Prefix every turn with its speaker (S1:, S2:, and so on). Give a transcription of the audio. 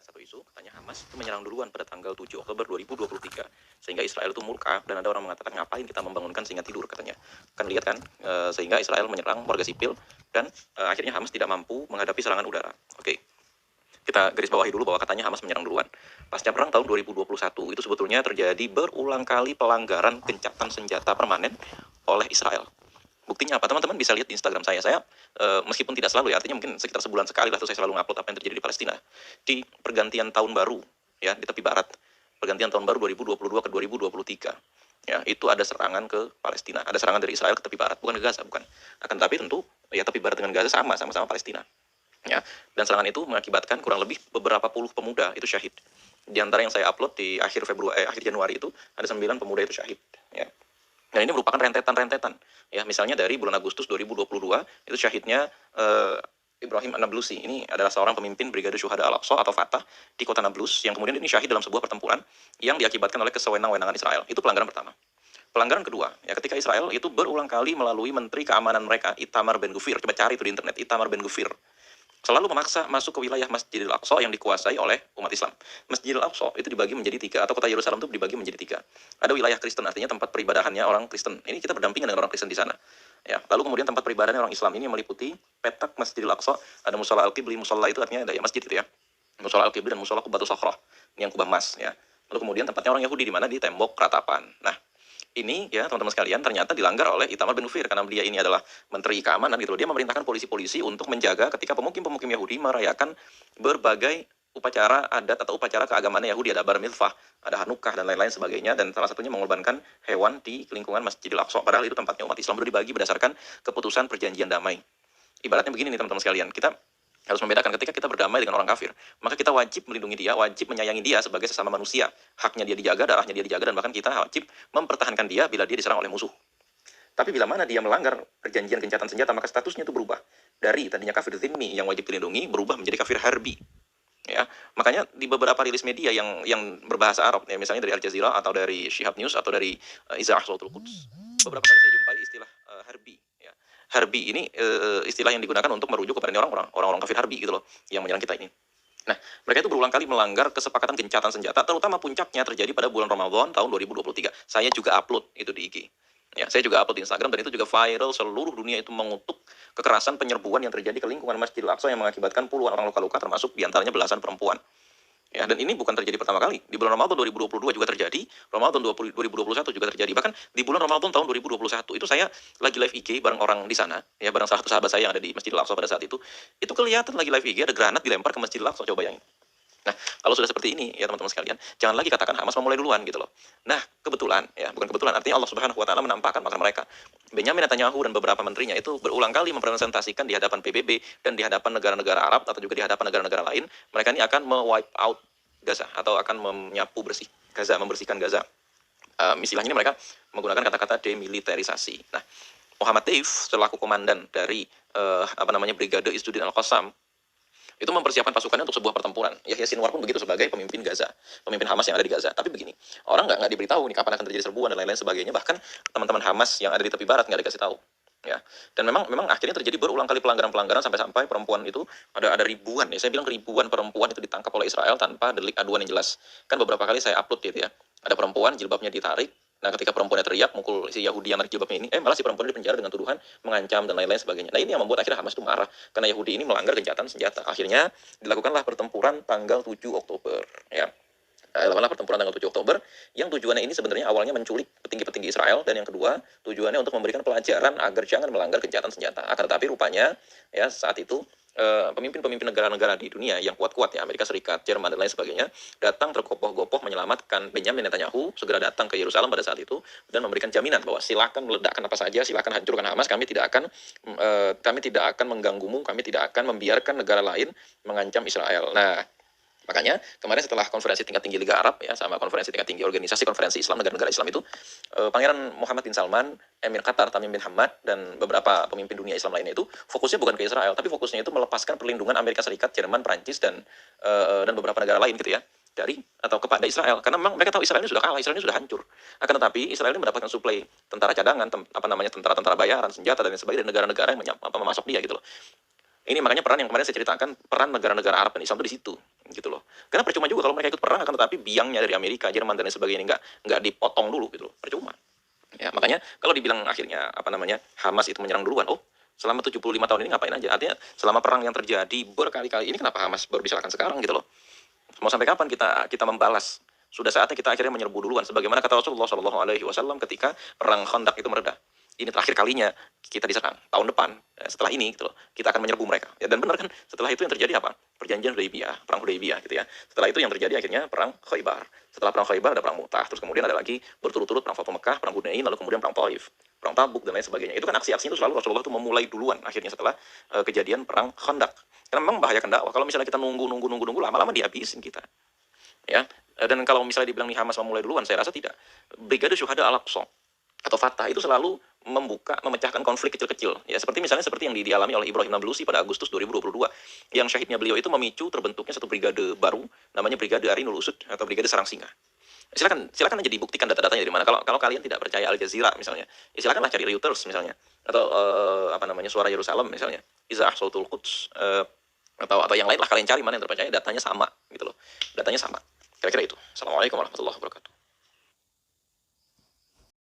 S1: satu isu, katanya Hamas itu menyerang duluan pada tanggal 7 Oktober 2023. Sehingga Israel itu murka, dan ada orang mengatakan ngapain kita membangunkan singa tidur katanya. Kan lihat kan, sehingga Israel menyerang warga sipil, dan akhirnya Hamas tidak mampu menghadapi serangan udara. Oke, kita garis bawahi dulu bahwa katanya Hamas menyerang duluan. Pasca perang tahun 2021, itu sebetulnya terjadi berulang kali pelanggaran gencatan senjata permanen oleh Israel. Buktinya apa? Teman-teman bisa lihat di Instagram saya. Saya meskipun tidak selalu ya, artinya mungkin sekitar sebulan sekali lah tuh saya selalu ngupload apa yang terjadi di Palestina. Di pergantian tahun baru ya di tepi barat. Pergantian tahun baru 2022 ke 2023. Ya, itu ada serangan ke Palestina, ada serangan dari Israel ke tepi barat, bukan ke Gaza, bukan. Akan tetapi tentu ya tepi barat dengan Gaza sama-sama Palestina. Ya, dan serangan itu mengakibatkan kurang lebih beberapa puluh pemuda itu syahid. Di antara yang saya upload di akhir Januari itu ada 9 pemuda itu syahid, ya. Dan ini merupakan rentetan-rentetan. Ya, misalnya dari bulan Agustus 2022 itu syahidnya Ibrahim An-Nablusi. Ini adalah seorang pemimpin Brigade Syuhada Al-Aqsa atau Fatah di kota Nablus yang kemudian ini syahid dalam sebuah pertempuran yang diakibatkan oleh kesewenang-wenangan Israel. Itu pelanggaran pertama. Pelanggaran kedua, ya ketika Israel itu berulang kali melalui Menteri Keamanan mereka, Itamar Ben-Gvir. Coba cari itu di internet, Itamar Ben-Gvir. Selalu memaksa masuk ke wilayah Masjidil Aqsa yang dikuasai oleh umat Islam. Masjidil Aqsa itu dibagi menjadi 3, atau kota Yerusalem itu dibagi menjadi 3. Ada wilayah Kristen, artinya tempat peribadahannya orang Kristen. Ini kita berdampingan dengan orang Kristen di sana. Ya, lalu kemudian tempat peribadahan orang Islam ini meliputi petak Masjidil Aqsa, ada musola Al-Qibli, musola itu artinya ada ya masjid itu ya. Musola Al-Qibli dan musola Qubatus Sakhrah, ini yang kubah emas ya. Lalu kemudian tempatnya orang Yahudi di mana di tembok ratapan. Nah, ini ya teman-teman sekalian ternyata dilanggar oleh Itamar Ben-Gvir karena dia ini adalah Menteri Keamanan gitu. Dia memerintahkan polisi-polisi untuk menjaga ketika pemukim-pemukim Yahudi merayakan berbagai upacara adat atau upacara keagamaan Yahudi, ada bar mitzvah, ada Hanukkah dan lain-lain sebagainya, dan salah satunya mengorbankan hewan di lingkungan Masjidil Aqsa. Padahal itu tempatnya umat Islam, baru dibagi berdasarkan keputusan perjanjian damai. Ibaratnya begini nih teman-teman sekalian, kita harus membedakan ketika kita berdamai dengan orang kafir, maka kita wajib melindungi dia, wajib menyayangi dia sebagai sesama manusia. Haknya dia dijaga, darahnya dia dijaga, dan bahkan kita wajib mempertahankan dia bila dia diserang oleh musuh. Tapi bila mana dia melanggar perjanjian gencatan senjata, maka statusnya itu berubah. Dari tadinya kafir zimmi yang wajib dilindungi, berubah menjadi kafir harbi. Ya, makanya di beberapa rilis media yang berbahasa Arab, ya, misalnya dari Al Jazeera atau dari Shihab News atau dari Izzah Sautul Quds, beberapa kali saya jumpai istilah harbi. Ya. Harbi ini istilah yang digunakan untuk merujuk kepada orang-orang kafir harbi gitu loh, yang menyerang kita ini. Nah, mereka itu berulang kali melanggar kesepakatan gencatan senjata, terutama puncaknya terjadi pada bulan Ramadan tahun 2023. Saya juga upload itu di IG. Ya, saya juga upload di Instagram, dan itu juga viral, seluruh dunia itu mengutuk kekerasan penyerbuan yang terjadi ke lingkungan Masjidil Aqsa yang mengakibatkan puluhan orang luka-luka, termasuk diantaranya belasan perempuan. Ya, dan ini bukan terjadi pertama kali. Di bulan Ramadan 2022 juga terjadi, Ramadan 2021 juga terjadi. Bahkan di bulan Ramadan tahun 2021 itu saya lagi live IG bareng orang di sana, ya bareng salah satu sahabat saya yang ada di Masjidil Aqsa pada saat itu. Itu kelihatan lagi live IG ada granat dilempar ke Masjidil Aqsa, coba bayangin. Nah, kalau sudah seperti ini ya teman-teman sekalian, jangan lagi katakan Hamas memulai duluan gitu loh. Nah, kebetulan ya, bukan kebetulan, artinya Allah Subhanahu wa taala menampakkan makna mereka. Benyamin Netanyahu dan beberapa menterinya itu berulang kali mempresentasikan di hadapan PBB dan di hadapan negara-negara Arab atau juga di hadapan negara-negara lain, mereka ini akan me-wipe out Gaza atau akan menyapu bersih Gaza, membersihkan Gaza. Istilahnya mereka menggunakan kata-kata demilitarisasi. Nah, Muhammad Deif selaku komandan dari Brigade Izzuddin Al-Qassam itu mempersiapkan pasukannya untuk sebuah pertempuran. Yahya Sinwar pun begitu sebagai pemimpin Gaza, pemimpin Hamas yang ada di Gaza. Tapi begini, orang nggak diberitahu nih kapan akan terjadi serbuan dan lain-lain sebagainya. Bahkan teman-teman Hamas yang ada di tepi barat nggak dikasih tahu. Ya, dan memang akhirnya terjadi berulang kali pelanggaran sampai perempuan itu ada ribuan ya. Saya bilang ribuan perempuan itu ditangkap oleh Israel tanpa delik aduan yang jelas. Kan beberapa kali saya upload gitu ya. Ada perempuan jilbabnya ditarik. Nah, ketika perempuannya teriak mukul si Yahudi yang narik jilbabnya ini, malah si perempuan dipenjara dengan tuduhan mengancam dan lain-lain sebagainya. Nah, ini yang membuat akhirnya Hamas itu marah karena Yahudi ini melanggar gencatan senjata. Akhirnya dilakukanlah pertempuran tanggal 7 Oktober ya. Lakukanlah pertempuran tanggal 7 Oktober yang tujuannya ini sebenarnya awalnya menculik petinggi-petinggi Israel, dan yang kedua tujuannya untuk memberikan pelajaran agar jangan melanggar gencatan senjata. Akan tetapi rupanya ya saat itu pemimpin-pemimpin negara-negara di dunia yang kuat-kuat ya, Amerika Serikat, Jerman dan lain sebagainya, datang tergopoh-gopoh menyelamatkan Benyamin Netanyahu, segera datang ke Yerusalem pada saat itu dan memberikan jaminan bahwa silakan meledakkan apa saja, silakan hancurkan Hamas, kami tidak akan mengganggumu, kami tidak akan membiarkan negara lain mengancam Israel. Nah, makanya kemarin setelah konferensi tingkat tinggi Liga Arab ya sama konferensi tingkat tinggi organisasi konferensi Islam negara-negara Islam itu, Pangeran Muhammad bin Salman, Emir Qatar Tamim bin Hamad dan beberapa pemimpin dunia Islam lainnya itu fokusnya bukan ke Israel, tapi fokusnya itu melepaskan perlindungan Amerika Serikat, Jerman, Prancis dan beberapa negara lain gitu ya dari atau kepada Israel, karena memang mereka tahu Israel ini sudah kalah, Israel ini sudah hancur. Akan tetapi Israel ini mendapatkan suplai tentara cadangan, tentara-tentara bayaran, senjata dan sebagainya dari negara-negara yang memasok dia gitu loh. Ini makanya peran yang kemarin saya ceritakan, peran negara-negara Arab dan Islam itu di situ, gitu loh. Karena percuma juga kalau mereka ikut perang, akan tetapi biangnya dari Amerika, Jerman dan lain sebagainya nggak dipotong dulu gitu loh, percuma. Ya, makanya kalau dibilang akhirnya apa namanya Hamas itu menyerang duluan, oh selama 75 tahun ini ngapain aja? Artinya selama perang yang terjadi berkali-kali ini kenapa Hamas baru diserahkan sekarang gitu loh? Mau sampai kapan kita kita membalas? Sudah saatnya kita akhirnya menyerbu duluan. Sebagaimana kata Rasulullah SAW ketika perang Khandaq itu mereda. Ini terakhir kalinya kita diserang. Tahun depan, setelah ini gitu loh, kita akan menyerbu mereka. Ya, dan benar kan, setelah itu yang terjadi apa? Perjanjian Hudaybiyah, perang Hudaybiyah gitu ya. Setelah itu yang terjadi akhirnya perang Khaybar. Setelah perang Khaybar ada perang Mu'tah, terus kemudian ada lagi berturut-turut perang Fatu Mekah, perang Hunain, lalu kemudian perang Taif, perang Tabuk dan lain sebagainya. Itu kan aksi-aksi itu selalu Rasulullah itu memulai duluan akhirnya setelah kejadian perang Khandaq. Karena memang membahayakan dakwah. Kalau misalnya kita nunggu lama-lama dihabisin kita. Ya, dan kalau misalnya dibilang nih Hamas memulai duluan, saya rasa tidak. Brigade Syuhada Al-Aqsa atau Fatah itu selalu memecahkan konflik kecil-kecil, ya seperti misalnya seperti yang dialami oleh Ibrahim Nablusi pada Agustus 2022, yang syahidnya beliau itu memicu terbentuknya satu brigade baru namanya Brigade Arinul Usud atau Brigade Sarang Singa. Silakan aja dibuktikan data-datanya dari mana. Kalau kalian tidak percaya Al Jazeera misalnya, ya silakanlah cari Reuters misalnya, atau apa namanya Suara Yerusalem misalnya, Izah Sautul Quds, atau yang lain lah, kalian cari mana yang terpercaya, datanya sama gitu loh, datanya sama. Kira-kira itu. Assalamualaikum warahmatullahi wabarakatuh.